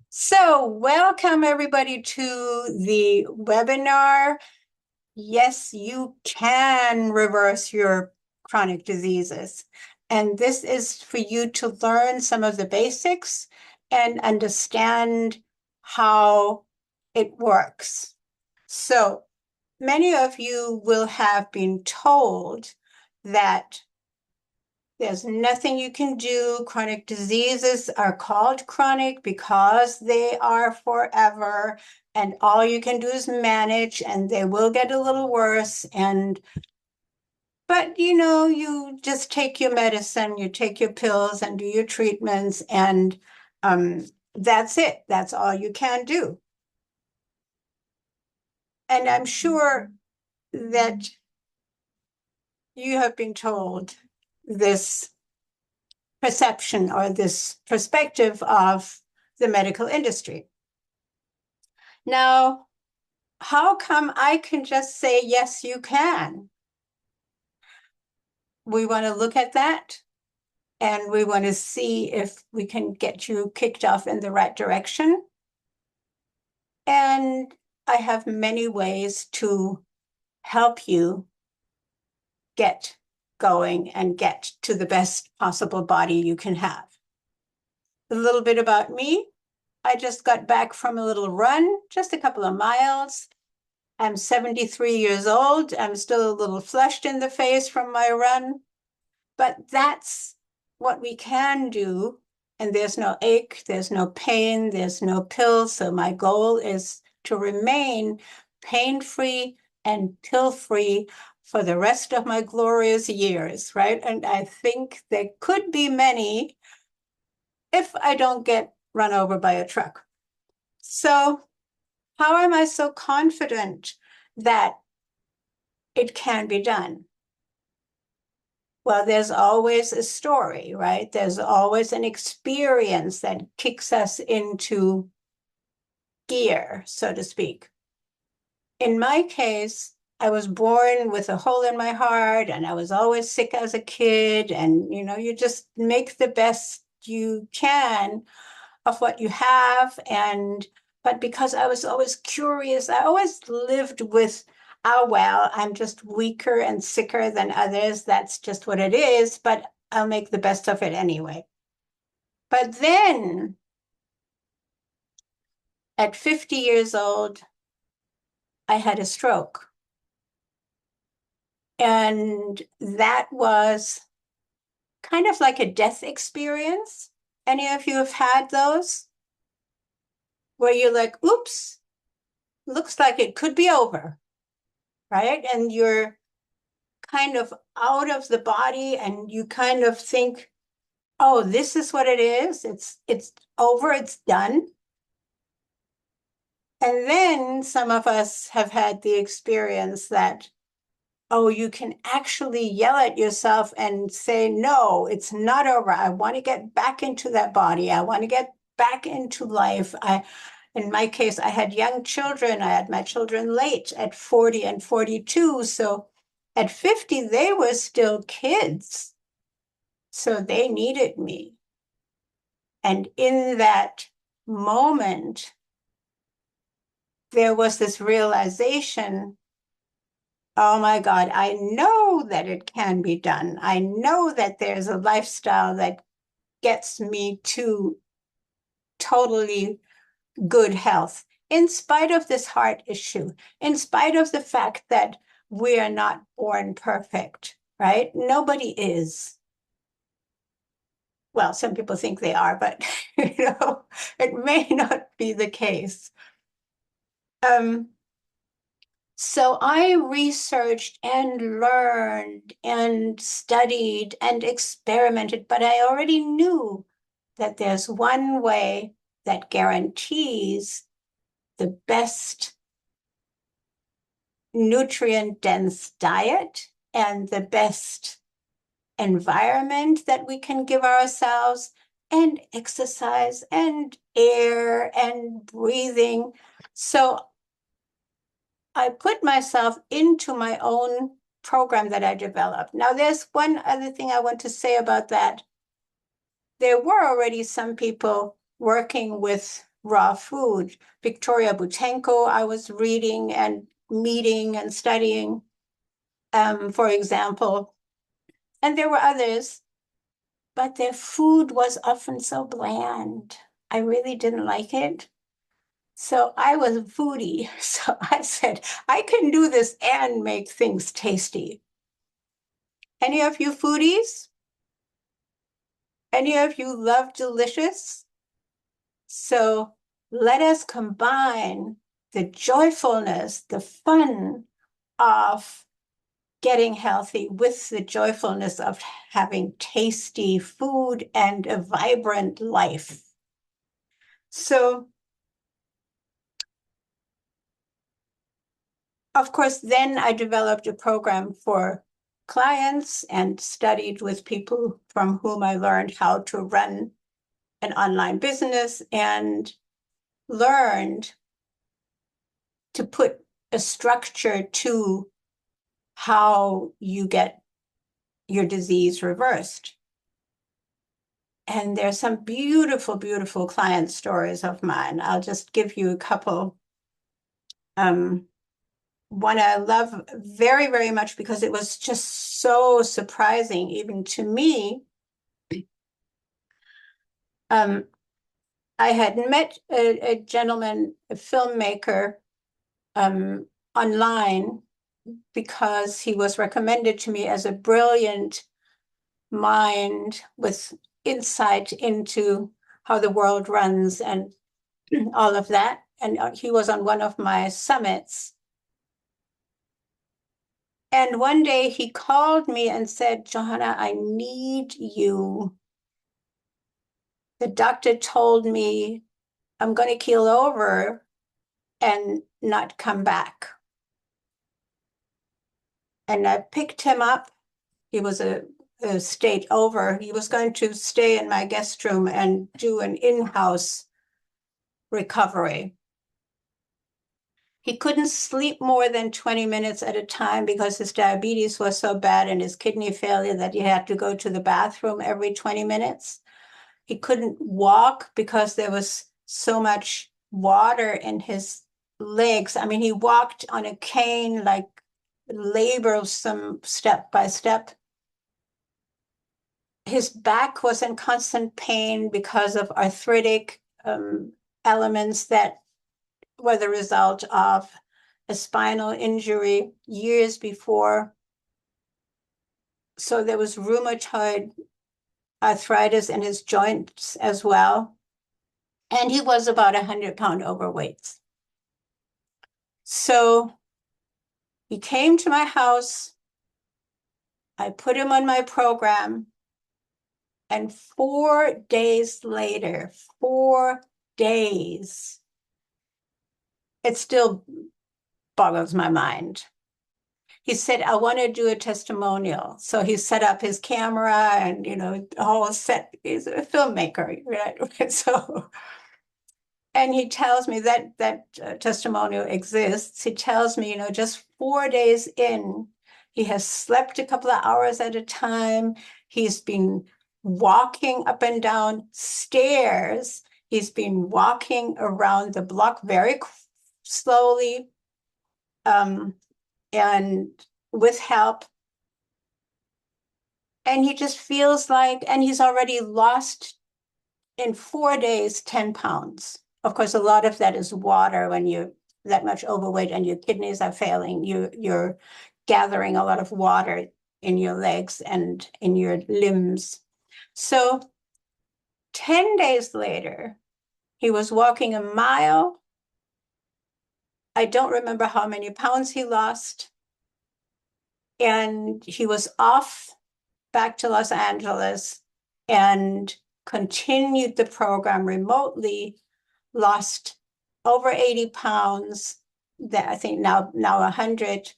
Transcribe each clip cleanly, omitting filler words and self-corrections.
So, welcome everybody to the webinar. Yes, you can reverse your chronic diseases. And this is for you to learn some of the basics and understand how it works. So, many of you will have been told that there's nothing you can do. Chronic diseases are called chronic because they are forever, and all you can do is manage, and they will get a little worse. But you just take your medicine, you take your pills, and do your treatments, and that's it. That's all you can do. And I'm sure that you have been told this perception or this perspective of the medical industry. Now, how come I can just say, yes, you can? We want to look at that and we want to see if we can get you kicked off in the right direction. And I have many ways to help you get going and get to the best possible body you can have. A little bit about me. I just got back from a little run, just a couple of miles. I'm 73 years old. I'm still a little flushed in the face from my run, but that's what we can do. And there's no ache, there's no pain, there's no pills. So my goal is to remain pain-free and pill-free for the rest of my glorious years, right? And I think there could be many if I don't get run over by a truck. So how am I so confident that it can be done? Well, there's always a story, right? There's always an experience that kicks us into gear, so to speak. In my case, I was born with a hole in my heart and I was always sick as a kid. And, you just make the best you can of what you have. But because I was always curious, I always lived with, oh, well, I'm just weaker and sicker than others. That's just what it is, but I'll make the best of it anyway. But then at 50 years old, I had a stroke. And that was kind of like a death experience. Any of you have had those where you're like, oops, looks like it could be over, right? And you're kind of out of the body and you kind of think, oh, this is what it is. It's over, it's done. And then some of us have had the experience that, oh, you can actually yell at yourself and say, no, it's not over. I want to get back into that body. I want to get back into life. In my case, I had young children. I had my children late at 40 and 42. So at 50, they were still kids. So they needed me. And in that moment, there was this realization, oh my God, I know that it can be done. I know that there's a lifestyle that gets me to totally good health, in spite of this heart issue, in spite of the fact that we are not born perfect, right? Nobody is. Well, some people think they are, but it may not be the case. So I researched and learned and studied and experimented, but I already knew that there's one way that guarantees the best nutrient-dense diet and the best environment that we can give ourselves, and exercise and air and breathing. So I put myself into my own program that I developed. Now, there's one other thing I want to say about that. There were already some people working with raw food. Victoria Butenko, I was reading and meeting and studying, for example. And there were others, but their food was often so bland. I really didn't like it. So I was a foodie. So I said, I can do this and make things tasty. Any of you foodies? Any of you love delicious? So let us combine the joyfulness, the fun of getting healthy with the joyfulness of having tasty food and a vibrant life. So, of course, then I developed a program for clients and studied with people from whom I learned how to run an online business and learned to put a structure to how you get your disease reversed. And there's some beautiful, beautiful client stories of mine. I'll just give you a couple. One I love very, very much because it was just so surprising, even to me. I had met a gentleman, a filmmaker, online because he was recommended to me as a brilliant mind with insight into how the world runs and all of that. And he was on one of my summits. And one day he called me and said, Johanna, I need you. The doctor told me I'm going to keel over and not come back. And I picked him up. He was a state over. He was going to stay in my guest room and do an in-house recovery. He couldn't sleep more than 20 minutes at a time because his diabetes was so bad and his kidney failure that he had to go to the bathroom every 20 minutes. He couldn't walk because there was so much water in his legs. I mean, he walked on a cane, like labor some step by step. His back was in constant pain because of arthritic elements that were the result of a spinal injury years before. So there was rheumatoid arthritis in his joints as well. And he was about 100-pound overweight. So he came to my house. I put him on my program. And 4 days later, 4 days, it still boggles my mind. He said, I want to do a testimonial. So he set up his camera and, the whole set. He's a filmmaker, right? So, and he tells me that testimonial exists. He tells me, just 4 days in, he has slept a couple of hours at a time. He's been walking up and down stairs. He's been walking around the block very slowly, and with help. And he just feels like, and he's already lost in 4 days, 10 pounds. Of course, a lot of that is water when you're that much overweight and your kidneys are failing. You're gathering a lot of water in your legs and in your limbs. So 10 days later, he was walking a mile. I don't remember how many pounds he lost. And he was off back to Los Angeles and continued the program remotely, lost over 80 pounds, that I think now 100,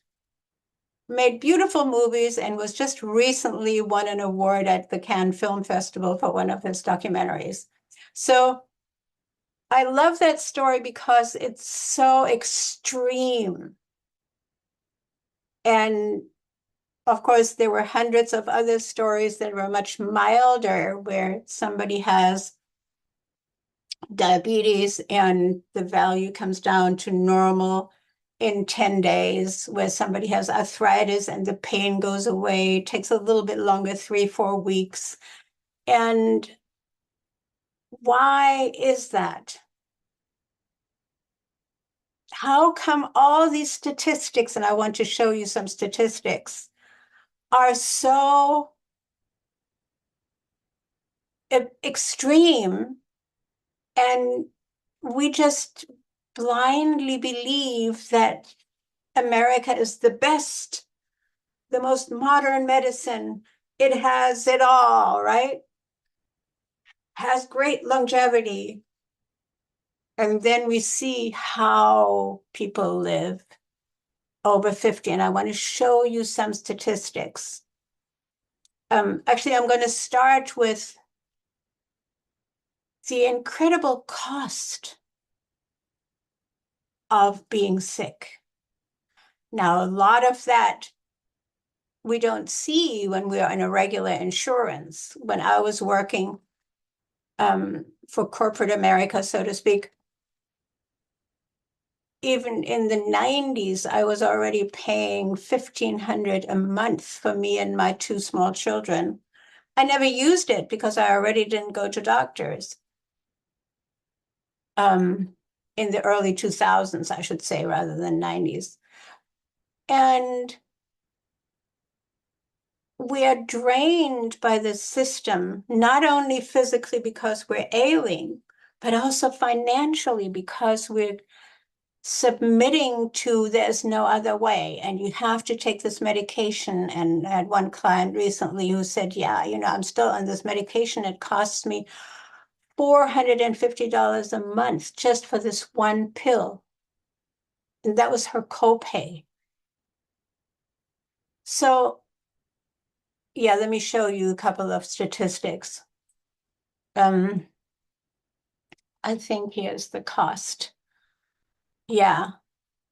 made beautiful movies, and was just recently won an award at the Cannes Film Festival for one of his documentaries. So I love that story because it's so extreme. And of course, there were hundreds of other stories that were much milder, where somebody has diabetes, and the value comes down to normal in 10 days, where somebody has arthritis and the pain goes away. It takes a little bit longer, 3-4 weeks. And why is that? How come all these statistics, and I want to show you some statistics, are so extreme, and we just blindly believe that America is the best, the most modern medicine. It has it all, right? Has great longevity. And then we see how people live over 50. And I want to show you some statistics. Actually, I'm going to start with the incredible cost of being sick. Now, a lot of that we don't see when we are in a regular insurance. When I was working for corporate America, so to speak, even in the 90s, I was already paying $1,500 a month for me and my two small children. I never used it because I already didn't go to doctors. In the early 2000s, I should say, rather than 90s. And we are drained by the system, not only physically because we're ailing, but also financially because we're submitting to there's no other way and you have to take this medication. And I had one client recently who said, yeah, I'm still on this medication. It costs me $450 a month just for this one pill. And that was her copay. So yeah, let me show you a couple of statistics. I think here's the cost. Yeah.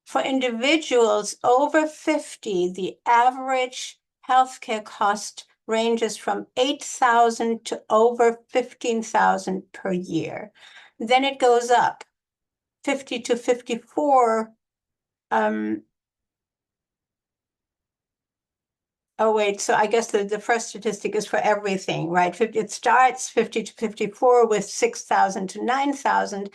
For individuals over 50, the average healthcare cost ranges from 8,000 to over 15,000 per year. Then it goes up. 50 to 54, oh wait, so I guess the first statistic is for everything, right? It starts 50 to 54 with 6,000 to 9,000.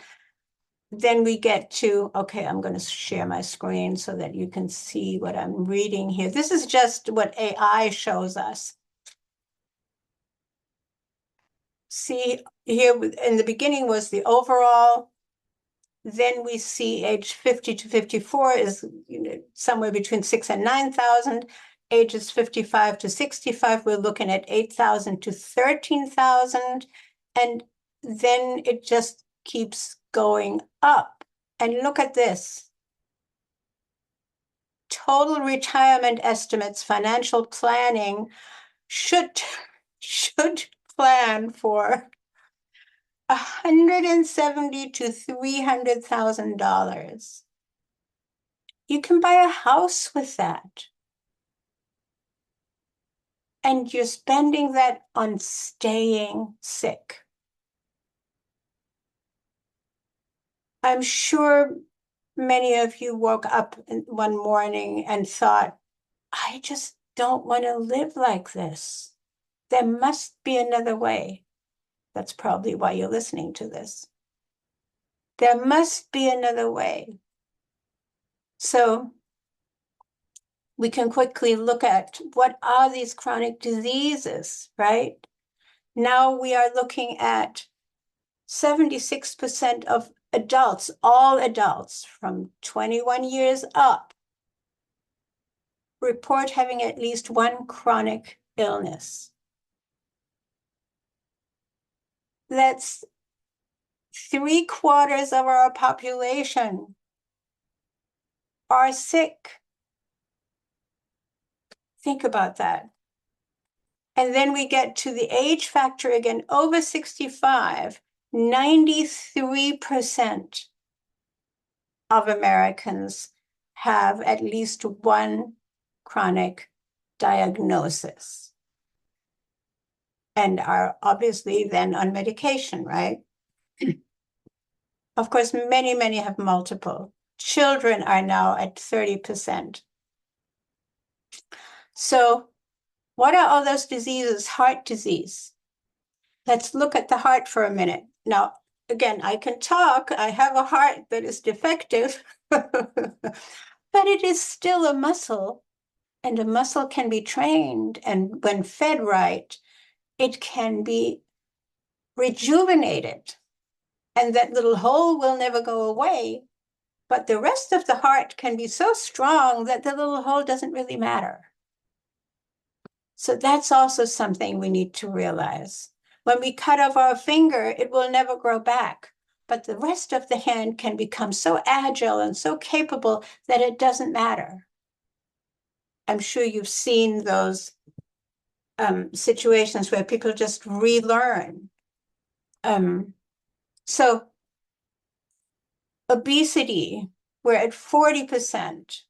Then we get to, okay, I'm going to share my screen so that you can see what I'm reading here. This is just what AI shows us. See, here in the beginning was the overall. Then we see age 50 to 54 is somewhere between 6 and 9,000. Ages 55 to 65, we're looking at 8,000 to 13,000. And then it just keeps going up. And look at this. Total retirement estimates, financial planning should plan for $170,000 to $300,000. You can buy a house with that. And you're spending that on staying sick. I'm sure many of you woke up one morning and thought, I just don't want to live like this. There must be another way. That's probably why you're listening to this. There must be another way. So we can quickly look at what are these chronic diseases, right? Now we are looking at 76% of adults, all adults from 21 years up, report having at least one chronic illness. That's 3/4 of our population are sick. Think about that. And then we get to the age factor again, over 65, 93% of Americans have at least one chronic diagnosis and are obviously then on medication, right? Of course, many, many have multiple. Children are now at 30%. So what are all those diseases? Heart disease. Let's look at the heart for a minute. Now, again, I can talk. I have a heart that is defective, but it is still a muscle, and a muscle can be trained. And when fed right, it can be rejuvenated. And that little hole will never go away. But the rest of the heart can be so strong that the little hole doesn't really matter. So that's also something we need to realize. When we cut off our finger, it will never grow back. But the rest of the hand can become so agile and so capable that it doesn't matter. I'm sure you've seen those situations where people just relearn. So obesity, we're at 40%.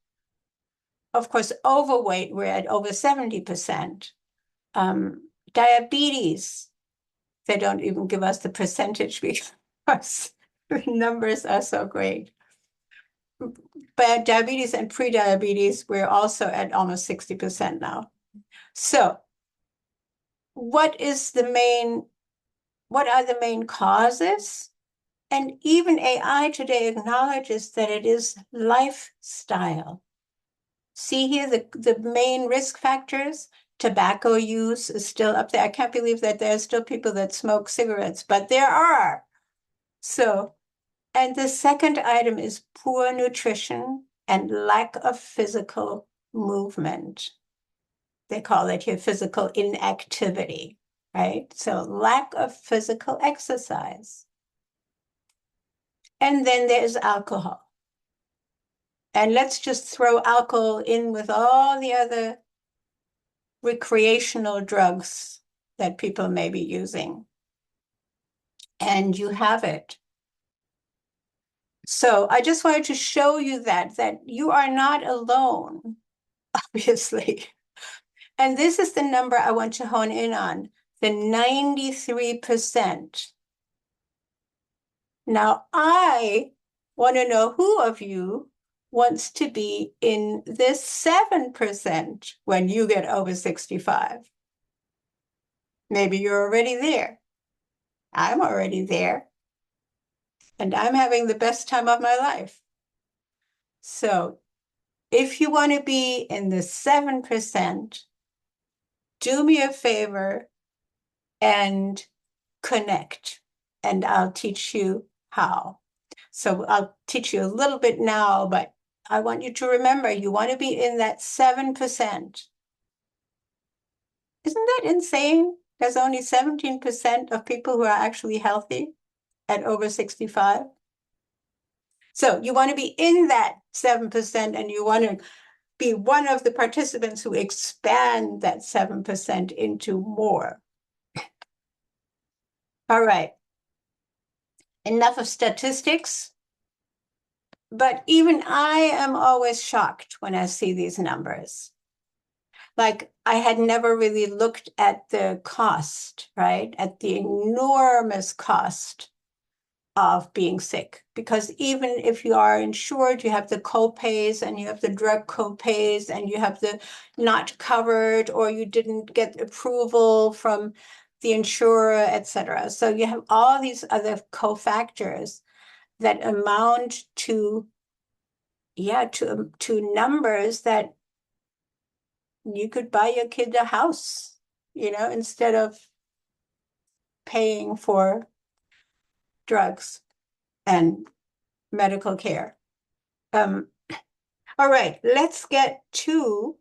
Of course, overweight, we're at over 70%. Diabetes, they don't even give us the percentage because the numbers are so great. But diabetes and pre-diabetes, we're also at almost 60% now. So what are the main causes? And even AI today acknowledges that it is lifestyle. See here the main risk factors. Tobacco use is still up there. I can't believe that there are still people that smoke cigarettes, but there are. So, and the second item is poor nutrition and lack of physical movement. They call it here physical inactivity, right? So lack of physical exercise. And then there's alcohol. And let's just throw alcohol in with all the other recreational drugs that people may be using. And you have it. So I just wanted to show you that you are not alone, obviously. And this is the number I want to hone in on, the 93%. Now, I want to know who of you wants to be in this 7% when you get over 65. Maybe you're already there. I'm already there. And I'm having the best time of my life. So if you want to be in the 7%, do me a favor and connect, and I'll teach you how. So I'll teach you a little bit now, but I want you to remember, you want to be in that 7%. Isn't that insane? There's only 17% of people who are actually healthy at over 65. So you want to be in that 7%, and you want to be one of the participants who expand that 7% into more. All right. Enough of statistics. But even I am always shocked when I see these numbers. Like, I had never really looked at the cost, right? At the enormous cost of being sick. Because even if you are insured, you have the co-pays and you have the drug co-pays and you have the not covered, or you didn't get approval from the insurer, etc. So you have all these other cofactors that amount to, to numbers that you could buy your kid a house, instead of paying for drugs and medical care. All right, let's get to,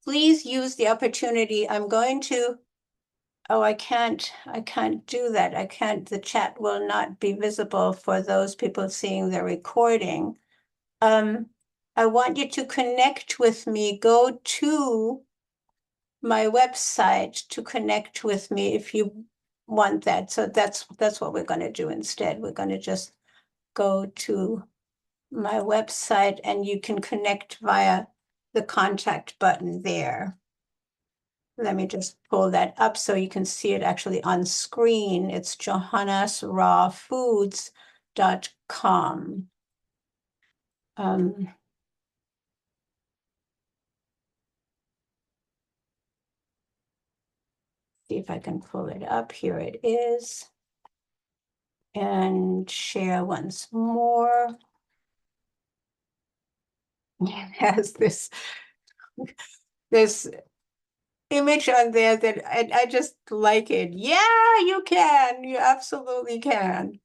please use the opportunity. I'm going to, I can't do that. The chat will not be visible for those people seeing the recording. I want you to connect with me. Go to my website to connect with me if you want that. So that's what we're going to do instead. We're going to just go to my website, and you can connect via the contact button there. let me just pull that up so you can see it actually on screen. It's johannasrawfoods.com. See if I can pull it up. Here it is. And share once more. It has this image on there that I just like it. Yeah, you can. You absolutely can.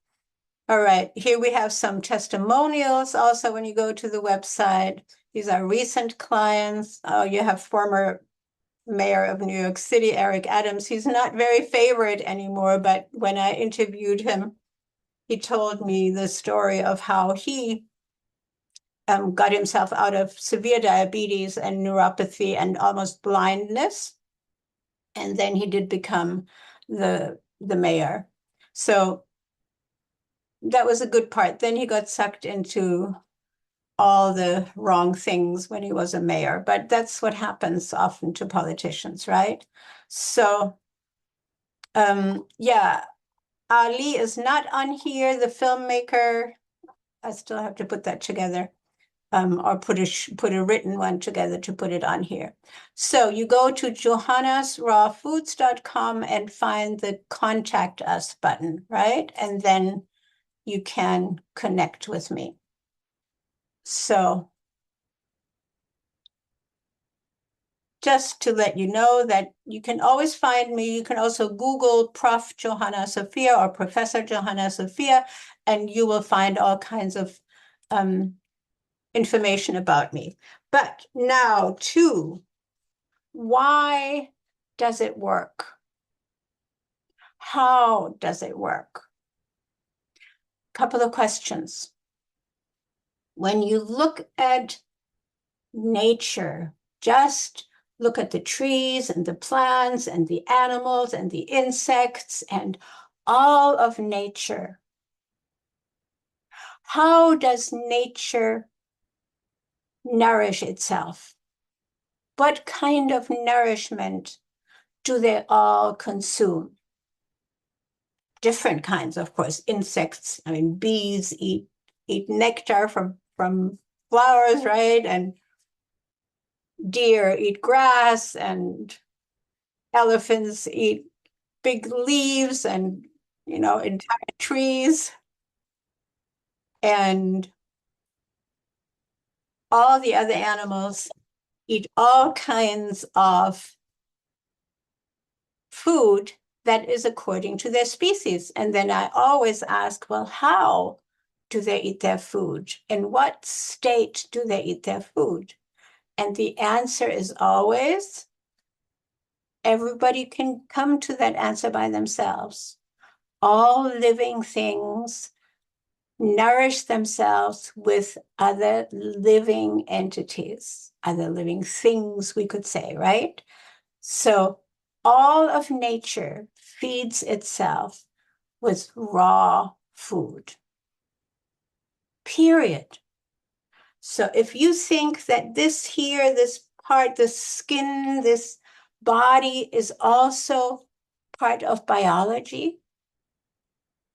All right, here we have some testimonials also when you go to the website. These are recent clients. Oh, you have former mayor of New York City, Eric Adams. He's not very favorite anymore, but when I interviewed him, he told me the story of how he got himself out of severe diabetes and neuropathy and almost blindness. And then he did become the mayor. So that was a good part. Then he got sucked into all the wrong things when he was a mayor, but that's what happens often to politicians, right? So, yeah, Ali is not on here, the filmmaker. I still have to put that together, or put a written one together to put it on here. So you go to johannasrawfoods.com and find the Contact Us button, right? And then you can connect with me. So just to let you know that you can always find me. You can also Google Prof. Johanna Sophia or Professor Johanna Sophia, and you will find all kinds of information about me. But now why does it work? How does it work? Couple of questions. When you look at nature, just look at the trees and the plants and the animals and the insects and all of nature. How does nature nourish itself? What kind of nourishment do they all consume? Different kinds, of course. Insects, I mean, bees eat nectar from flowers, right? And deer eat grass, and elephants eat big leaves and, entire trees. And all the other animals eat all kinds of food that is according to their species. And then I always ask, well, how do they eat their food? In what state do they eat their food? And the answer is always, everybody can come to that answer by themselves. All living things nourish themselves with other living entities, other living things, we could say, right? So all of nature feeds itself with raw food, period. So if you think that this here, this part, the skin, this body is also part of biology,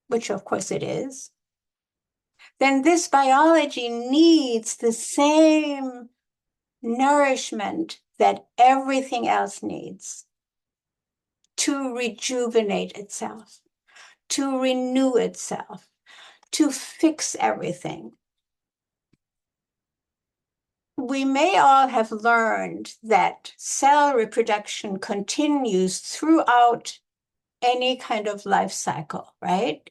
which of course it is, then this biology needs the same nourishment that everything else needs to rejuvenate itself, to renew itself, to fix everything. We may all have learned that cell reproduction continues throughout any kind of life cycle, right?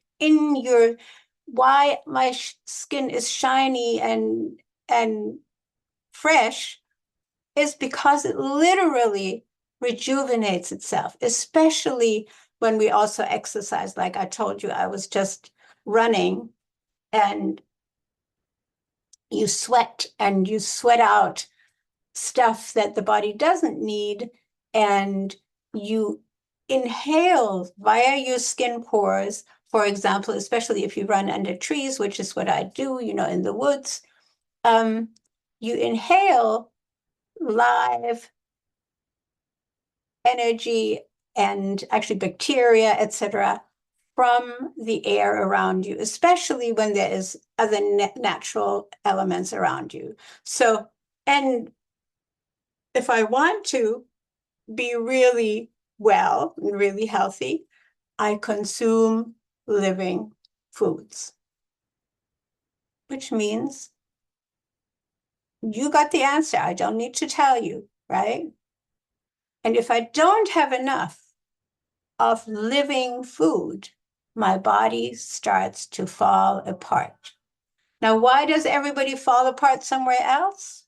Why my skin is shiny and fresh is because it literally rejuvenates itself, especially when we also exercise. Like I told you, I was just running, and you sweat out stuff that the body doesn't need, and you inhale via your skin pores. For example, especially if you run under trees, which is what I do, in the woods, you inhale live energy and actually bacteria, etc., from the air around you, especially when there is other natural elements around you. So, and if I want to be really well and really healthy, I consume living foods, which means you got the answer. I don't need to tell you, right? And if I don't have enough of living food, my body starts to fall apart. Now, why does everybody fall apart somewhere else?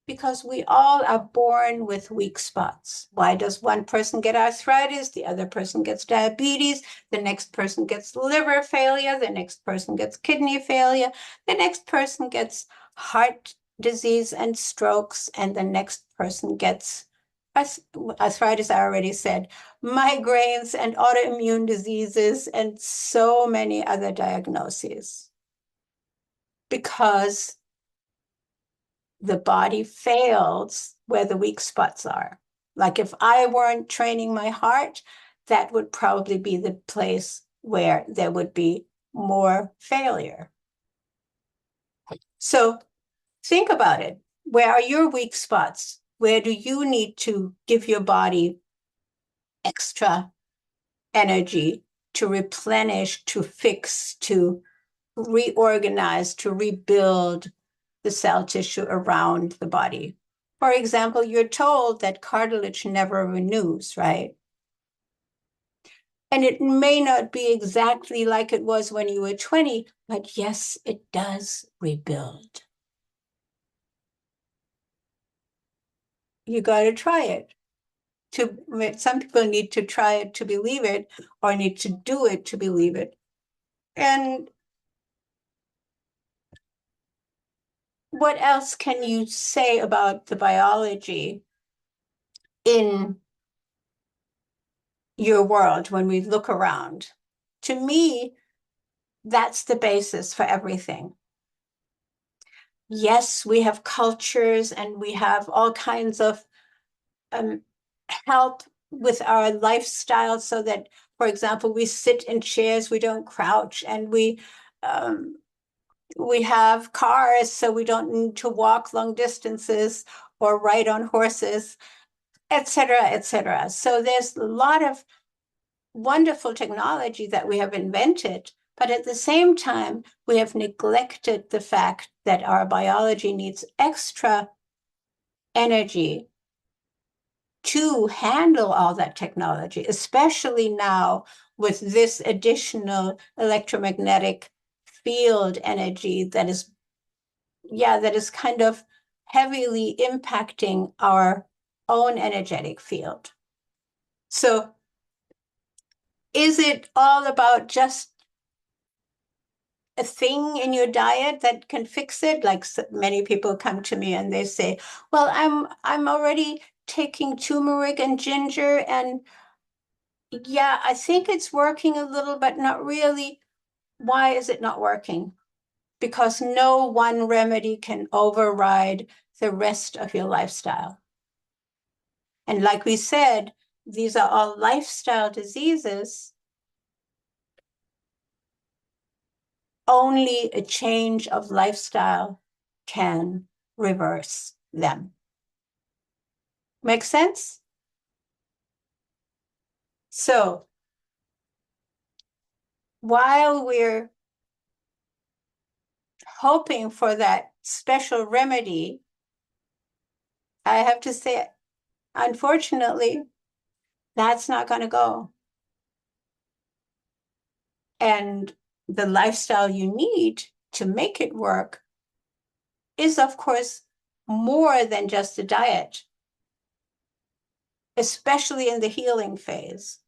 Because we all are born with weak spots. Why does one person get arthritis? The other person gets diabetes. The next person gets liver failure. The next person gets kidney failure. The next person gets heart disease and strokes. And the next person gets arthritis, I already said, migraines and autoimmune diseases and so many other diagnoses. Because the body fails where the weak spots are. Like if I weren't training my heart, that would probably be the place where there would be more failure. So think about it. Where are your weak spots? Where do you need to give your body extra energy to replenish, to fix, to reorganize, to rebuild the cell tissue around the body? For example, you're told that cartilage never renews, right? And it may not be exactly like it was when you were 20, but yes, it does rebuild. You got to try it. Some people need to try it to believe it, or need to do it to believe it. And what else can you say about the biology in your world when we look around? To me, that's the basis for everything. Yes, we have cultures and we have all kinds of help with our lifestyle so that, for example, we sit in chairs, we don't crouch, and we have cars so we don't need to walk long distances or ride on horses, etc., etc. So there's a lot of wonderful technology that we have invented, but at the same time, we have neglected the fact that our biology needs extra energy to handle all that technology, especially now with this additional electromagnetic field energy that is kind of heavily impacting our own energetic field. So is it all about just a thing in your diet that can fix it? Like many people come to me and they say, well, I'm already taking turmeric and ginger, and yeah, I think it's working a little, but not really. Why is it not working? Because no one remedy can override the rest of your lifestyle. And like we said, these are all lifestyle diseases. Only a change of lifestyle can reverse them. Make sense? So while we're hoping for that special remedy, I have to say, unfortunately, that's not going to go. And the lifestyle you need to make it work is, of course, more than just a diet, especially in the healing phase.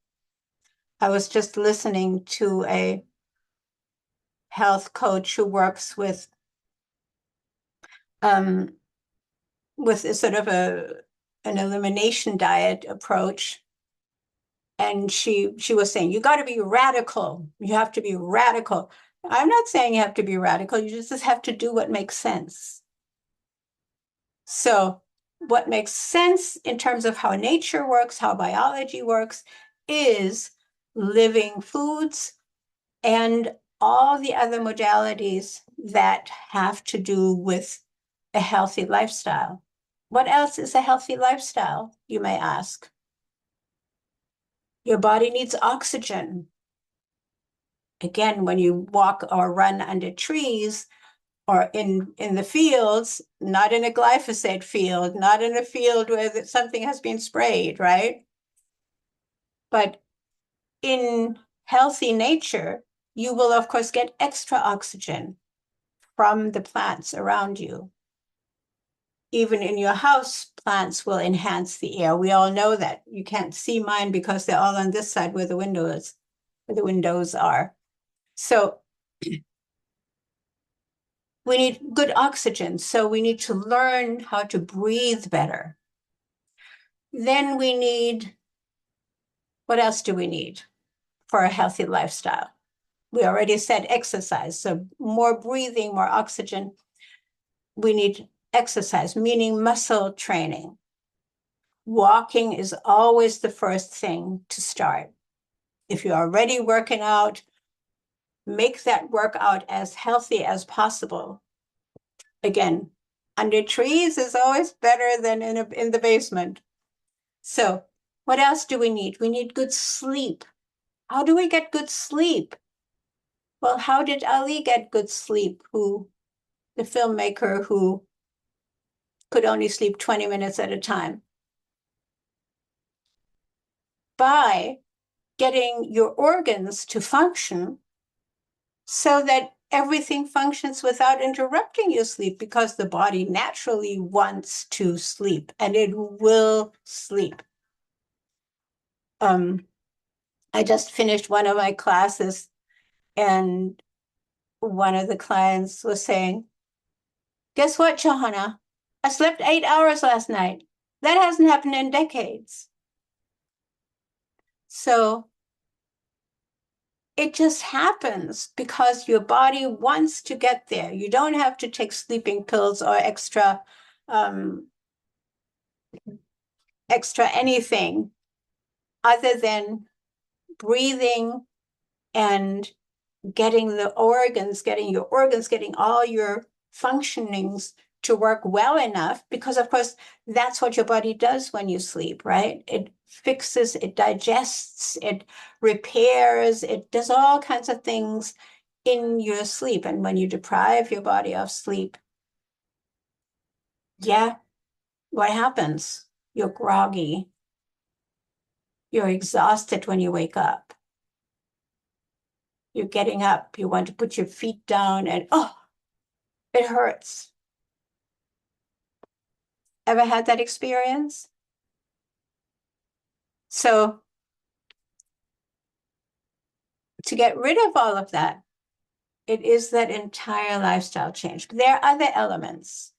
I was just listening to a health coach who works with a sort of an elimination diet approach. And she was saying, you got to be radical. You have to be radical. I'm not saying you have to be radical. You just have to do what makes sense. So what makes sense in terms of how nature works, how biology works, is living foods and all the other modalities that have to do with a healthy lifestyle. What else is a healthy lifestyle, you may ask? Your body needs oxygen. Again, when you walk or run under trees or in the fields, not in a glyphosate field, not in a field where something has been sprayed, right? But in healthy nature, you will, of course, get extra oxygen from the plants around you. Even in your house, plants will enhance the air. We all know that. You can't see mine because they're all on this side where the windows are. So we need good oxygen. So we need to learn how to breathe better. Then we need, what else do we need for a healthy lifestyle? We already said exercise. So more breathing, more oxygen. We need exercise, meaning muscle training. Walking is always the first thing to start. If you're already working out, make that workout as healthy as possible. Again, under trees is always better than in the basement. So what else do we need? We need good sleep. How do we get good sleep? Well, how did Ali get good sleep, the filmmaker who could only sleep 20 minutes at a time? By getting your organs to function so that everything functions without interrupting your sleep, because the body naturally wants to sleep and it will sleep. I just finished one of my classes and one of the clients was saying, guess what, Johanna? I slept 8 hours last night. That hasn't happened in decades. So it just happens because your body wants to get there. You don't have to take sleeping pills or extra anything other than breathing and getting your organs, getting all your functionings to work well enough, because of course, that's what your body does when you sleep, right? It fixes, it digests, it repairs, it does all kinds of things in your sleep. And when you deprive your body of sleep, yeah, what happens? You're groggy. You're exhausted when you wake up. You're getting up, you want to put your feet down and, oh, it hurts. Ever had that experience? So to get rid of all of that, it is that entire lifestyle change. But there are other elements.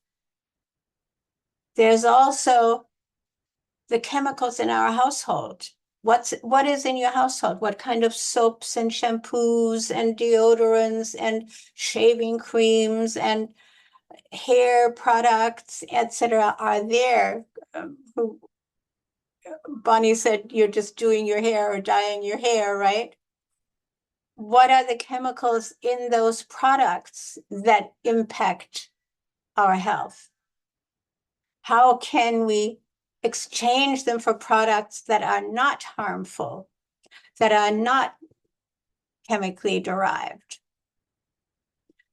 There's also the chemicals in our household. What is in your household? What kind of soaps and shampoos and deodorants and shaving creams and hair products, etc., are there? Bonnie said you're just doing your hair or dyeing your hair, right? What are the chemicals in those products that impact our health? How can we exchange them for products that are not harmful, that are not chemically derived?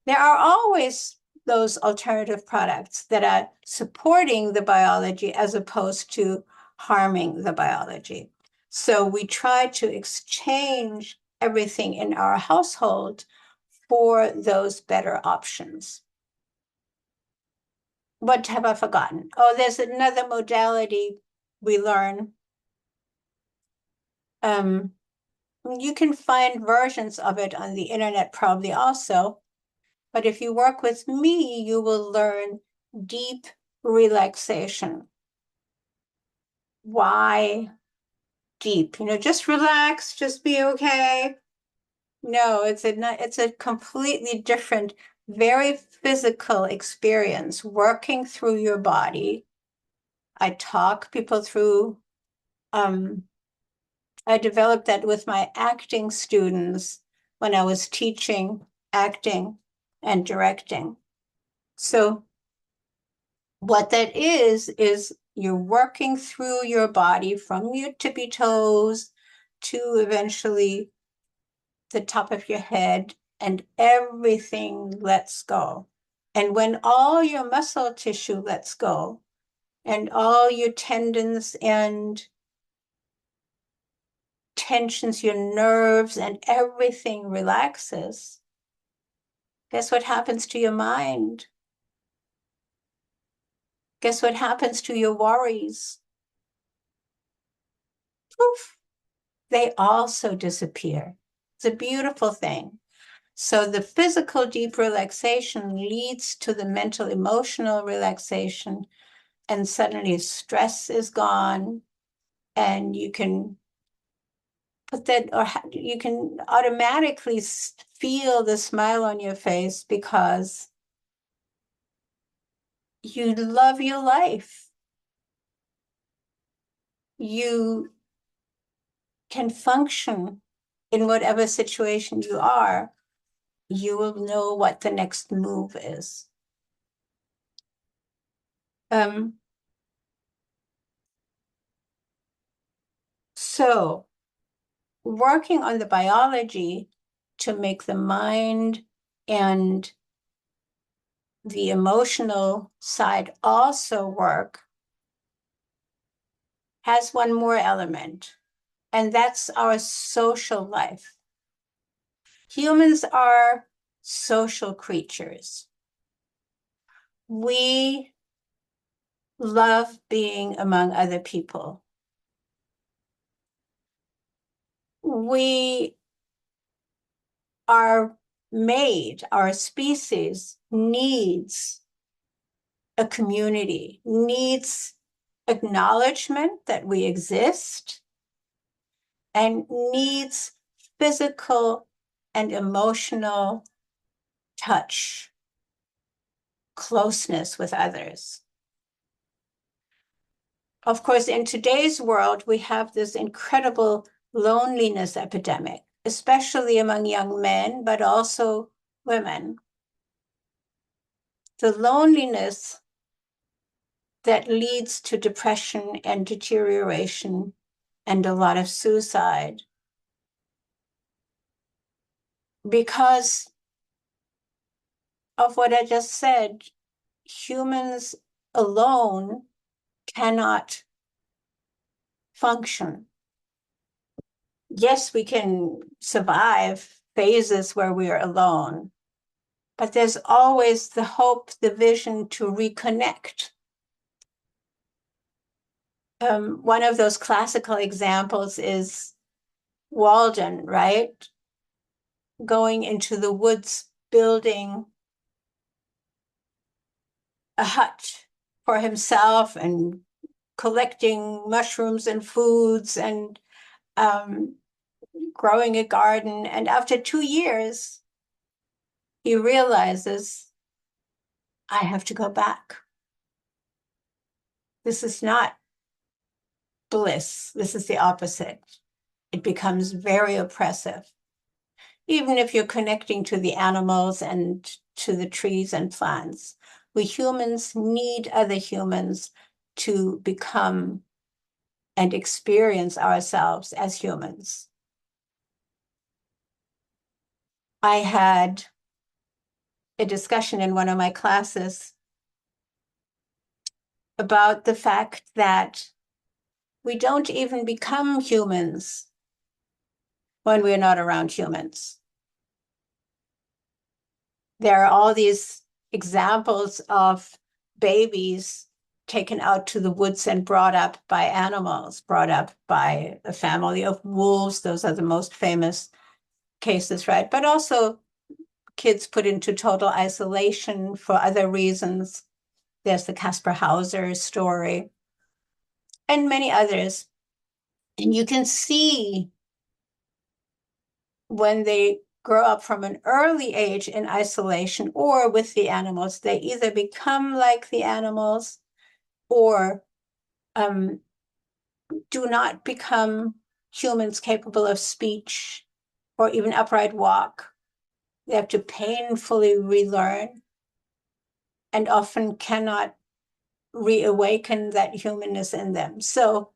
There are always those alternative products that are supporting the biology as opposed to harming the biology. So we try to exchange everything in our household for those better options. What have I forgotten? Oh, there's another modality we learn. You can find versions of it on the internet probably also, but if you work with me, you will learn deep relaxation. Why deep? Just relax, just be okay. No, it's a completely different, very physical experience working through your body I talk people through. I developed that with my acting students when I was teaching acting and directing. So what that is you're working through your body from your tippy toes to eventually the top of your head, and everything lets go. And when all your muscle tissue lets go, and all your tendons and tensions, your nerves, and everything relaxes, guess what happens to your mind? Guess what happens to your worries? Poof, they also disappear. It's a beautiful thing. So the physical deep relaxation leads to the mental emotional relaxation, and suddenly stress is gone, and you can put that, or you can automatically feel the smile on your face because you love your life. You can function in whatever situation you are. You will know what the next move is. So working on the biology to make the mind and the emotional side also work has one more element, and that's our social life. Humans are social creatures. We love being among other people. We are made, our species needs a community, needs acknowledgement that we exist, and needs physical and emotional touch, closeness with others. Of course, in today's world, we have this incredible loneliness epidemic, especially among young men, but also women. The loneliness that leads to depression and deterioration and a lot of suicide. Because of what I just said, humans alone cannot function. Yes, we can survive phases where we are alone, but there's always the hope, the vision to reconnect. One of those classical examples is Walden, right? Going into the woods, building a hut for himself and collecting mushrooms and foods and growing a garden. And after 2 years, he realizes, I have to go back. This is not bliss. This is the opposite. It becomes very oppressive. Even if you're connecting to the animals and to the trees and plants, we humans need other humans to become and experience ourselves as humans. I had a discussion in one of my classes about the fact that we don't even become humans when we're not around humans. There are all these examples of babies taken out to the woods and brought up by animals, brought up by a family of wolves. Those are the most famous cases, right? But also kids put into total isolation for other reasons. There's the Caspar Hauser story and many others. And you can see when they grow up from an early age in isolation or with the animals, they either become like the animals or do not become humans capable of speech or even upright walk. They have to painfully relearn and often cannot reawaken that humanness in them. So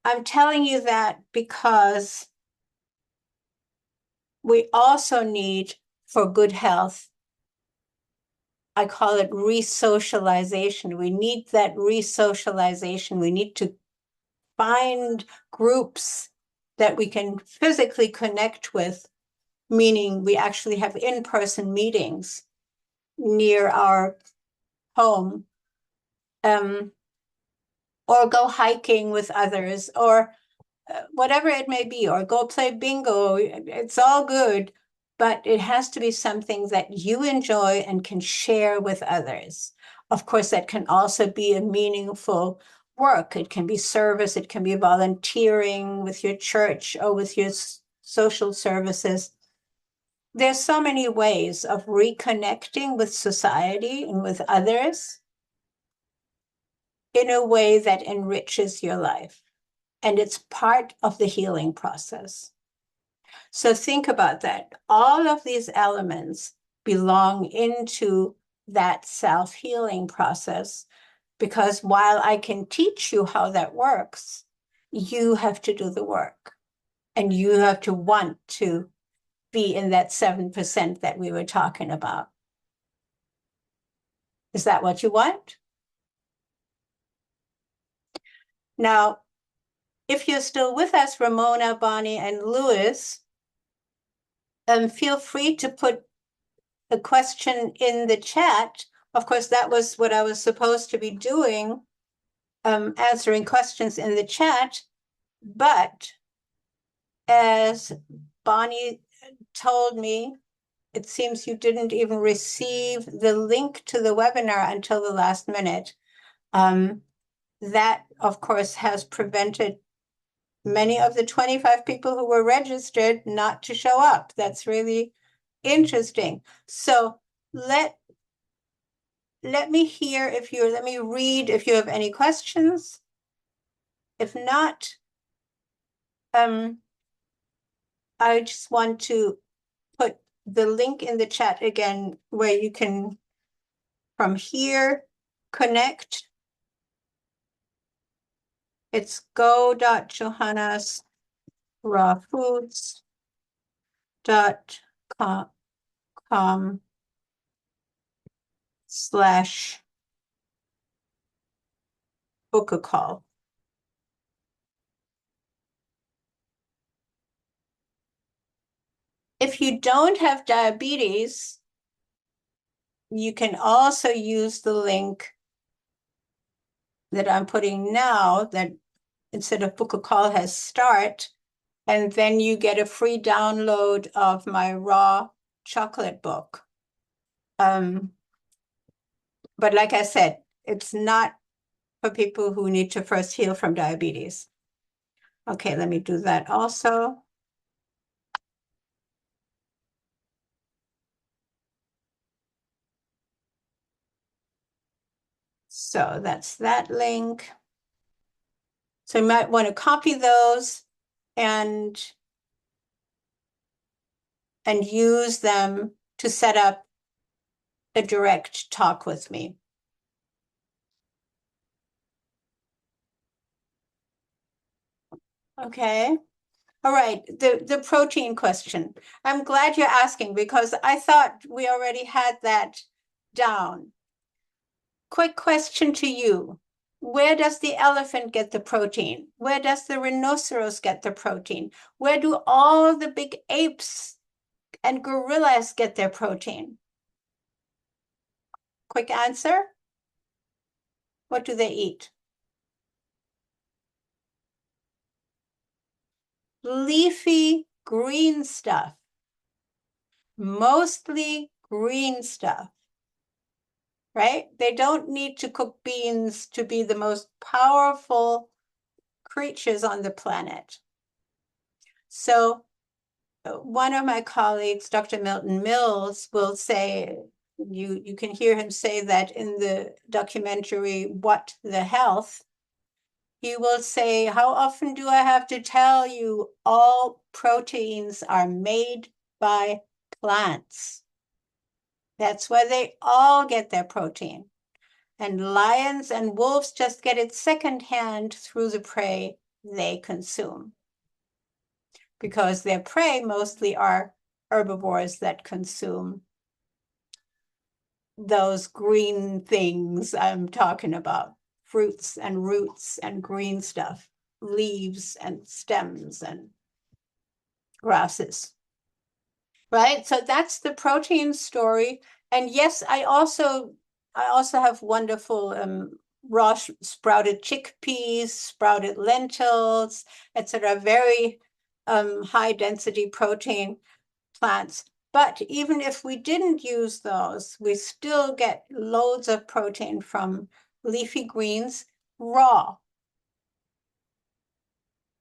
I'm telling you that because we also need, for good health, I call it re-socialization. We need that re-socialization. We need to find groups that we can physically connect with, meaning we actually have in-person meetings near our home, or go hiking with others, or whatever it may be, or go play bingo. It's all good, but it has to be something that you enjoy and can share with others. Of course, that can also be a meaningful work. It can be service, it can be volunteering with your church or with your social services. There's so many ways of reconnecting with society and with others in a way that enriches your life. And it's part of the healing process. So think about that. All of these elements belong into that self-healing process, because while I can teach you how that works, you have to do the work. And you have to want to be in that 7% that we were talking about. Is that what you want? Now, if you're still with us, Ramona, Bonnie, and Louis, feel free to put a question in the chat. Of course, that was what I was supposed to be doing, answering questions in the chat. But as Bonnie told me, it seems you didn't even receive the link to the webinar until the last minute. That, of course, has prevented many of the 25 people who were registered not to show up. That's really interesting. So let me hear if you're, let me read if you have any questions. If not, I just want to put the link in the chat again where you can, from here, connect. It's go.johannesrawfoods.com/book a call. If you don't have diabetes, you can also use the link that I'm putting now, that instead of book a call has start, and then you get a free download of my raw chocolate book. But like I said, it's not for people who need to first heal from diabetes. Okay, let me do that also. So that's that link. So you might want to copy those and use them to set up a direct talk with me. Okay. All right, the protein question. I'm glad you're asking because I thought we already had that down. Quick question to you. Where does the elephant get the protein? Where does the rhinoceros get the protein? Where do all the big apes and gorillas get their protein? Quick answer. What do they eat? Leafy green stuff. Mostly green stuff. Right? They don't need to cook beans to be the most powerful creatures on the planet. So one of my colleagues, Dr. Milton Mills, will say, you can hear him say that in the documentary, What the Health, he will say, how often do I have to tell you all proteins are made by plants? That's where they all get their protein. And lions and wolves just get it secondhand through the prey they consume. Because their prey mostly are herbivores that consume those green things I'm talking about, fruits and roots and green stuff, leaves and stems and grasses, right? So that's the protein story. And yes, I also have wonderful raw sprouted chickpeas, sprouted lentils, etc. Very high density protein plants. But even if we didn't use those, we still get loads of protein from leafy greens raw.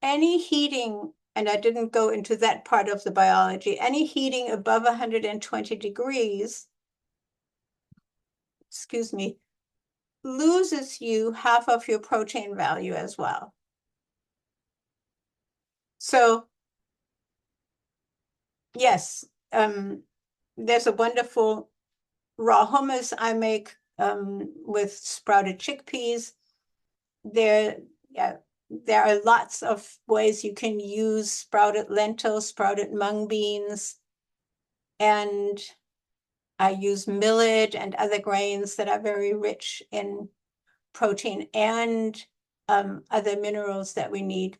Any heating, and I didn't go into that part of the biology, any heating above 120 degrees, excuse me, loses you half of your protein value as well. So yes, there's a wonderful raw hummus I make with sprouted chickpeas. There are lots of ways you can use sprouted lentils, sprouted mung beans, and I use millet and other grains that are very rich in protein and other minerals that we need.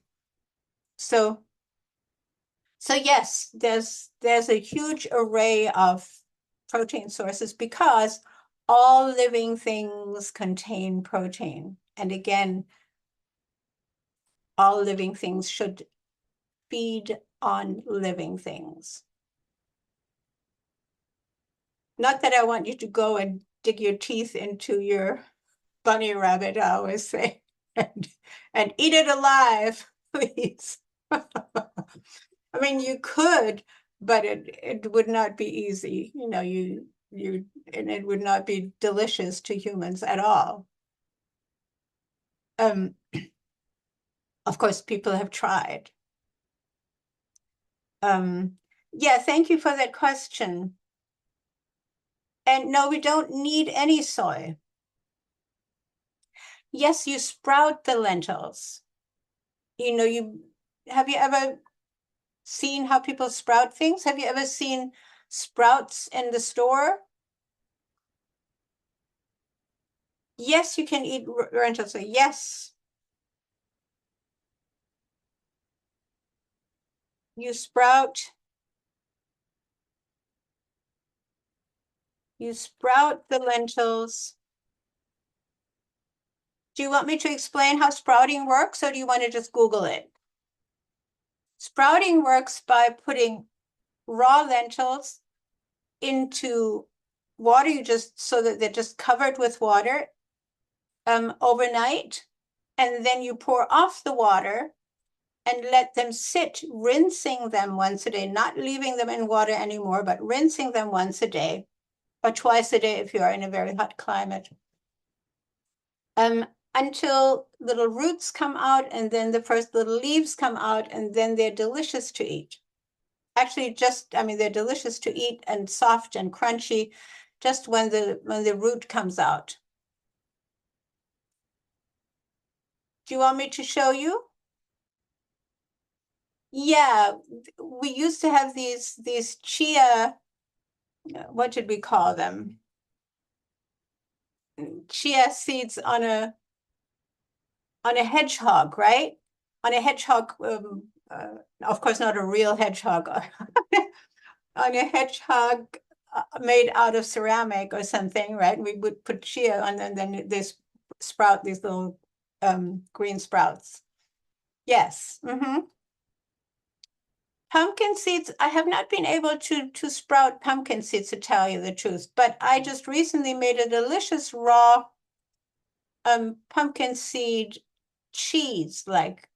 So yes, there's a huge array of protein sources because all living things contain protein. And again, all living things should feed on living things. Not that I want you to go and dig your teeth into your bunny rabbit, I always say, and eat it alive, please. I mean, you could, but it would not be easy. You know, and it would not be delicious to humans at all. Of course, people have tried. Yeah, thank you for that question. And no, we don't need any soy. Yes, you sprout the lentils. You know, have you ever seen how people sprout things? Have you ever seen sprouts in the store? Yes, you can eat lentils. Yes. You sprout the lentils. Do you want me to explain how sprouting works, or do you want to just Google it? Sprouting works by putting raw lentils into water, so that they're just covered with water overnight, and then you pour off the water and let them sit, rinsing them once a day, not leaving them in water anymore, but rinsing them once a day or twice a day if you are in a very hot climate. Until little roots come out, and then the first little leaves come out, and then they're delicious to eat. Actually, they're delicious to eat and soft and crunchy just when the root comes out. Do you want me to show you? Yeah, we used to have these chia, what did we call them? Chia seeds on a hedgehog, right? On a hedgehog, of course, not a real hedgehog, on a hedgehog made out of ceramic or something, right? We would put chia on, and then they sprout these little green sprouts. Yes. Pumpkin seeds, I have not been able to sprout pumpkin seeds, to tell you the truth, but I just recently made a delicious raw pumpkin seed cheese, like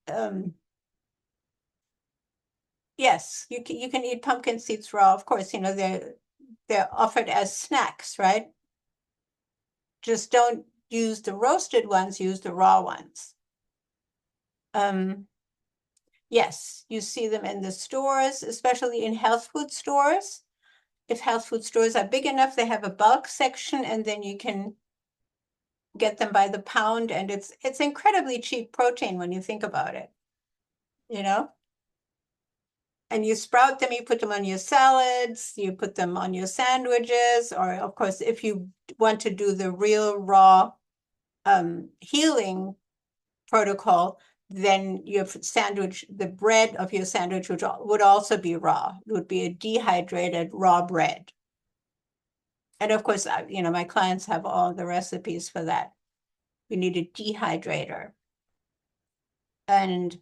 yes, you can eat pumpkin seeds raw. Of course, you know, they're offered as snacks, right? Just don't use the roasted ones, use the raw ones. Yes, you see them in the stores, especially in health food stores. If health food stores are big enough, they have a bulk section, and then you can get them by the pound, and it's incredibly cheap protein when you think about it, you know? And you sprout them, you put them on your salads, you put them on your sandwiches, or of course, if you want to do the real raw healing protocol, then your sandwich, the bread of your sandwich would also be raw. It would be a dehydrated raw bread. And of course, my clients have all the recipes for that. You need a dehydrator. And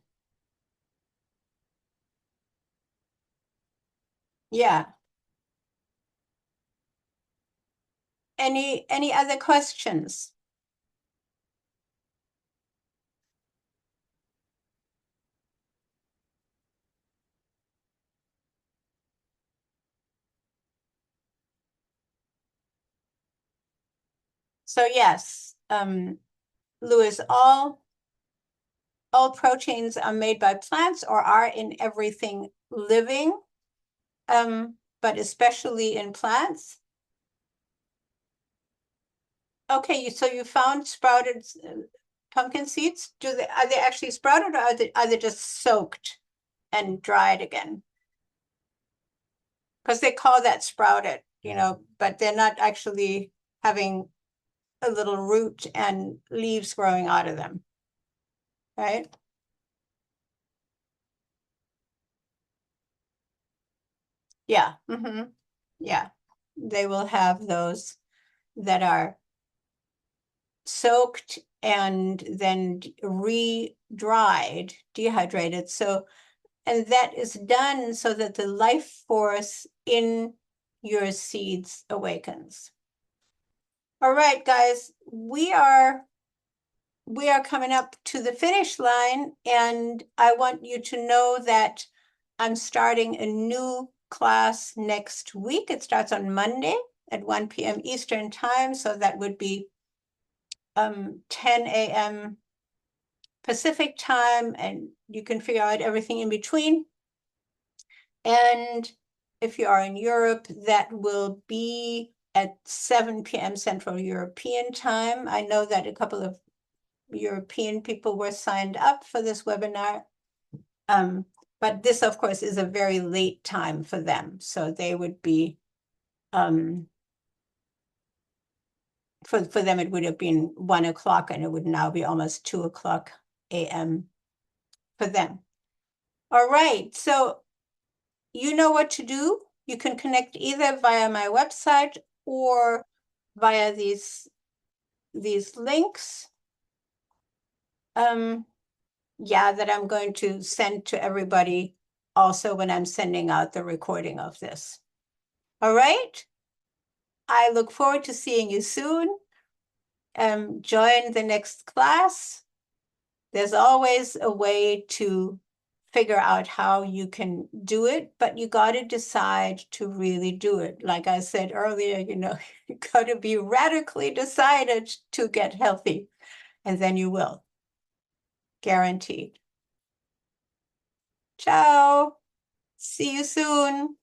yeah. Any other questions? So yes, Louis, all proteins are made by plants or are in everything living, but especially in plants. Okay, so you found sprouted pumpkin seeds. Are they actually sprouted, or are they just soaked and dried again? Because they call that sprouted, but they're not actually having a little root and leaves growing out of them, right? Yeah. Yeah. They will have those that are soaked and then re-dried, dehydrated. So, and that is done so that the life force in your seeds awakens. All right, guys, we are coming up to the finish line, and I want you to know that I'm starting a new class next week. It starts on Monday at 1 p.m. Eastern time, so that would be 10 a.m. Pacific time, and you can figure out everything in between. And if you are in Europe, that will be at 7 p.m. Central European time. I know that a couple of European people were signed up for this webinar. But this, of course, is a very late time for them. So they would be, for them, it would have been 1 o'clock, and it would now be almost 2 o'clock a.m. for them. All right, so you know what to do. You can connect either via my website or via these links. Yeah, that I'm going to send to everybody also when I'm sending out the recording of this. All right. I look forward to seeing you soon. Join the next class. There's always a way to figure out how you can do it, but you got to decide to really do it. Like I said earlier, you got to be radically decided to get healthy, and then you will. Guaranteed. Ciao. See you soon.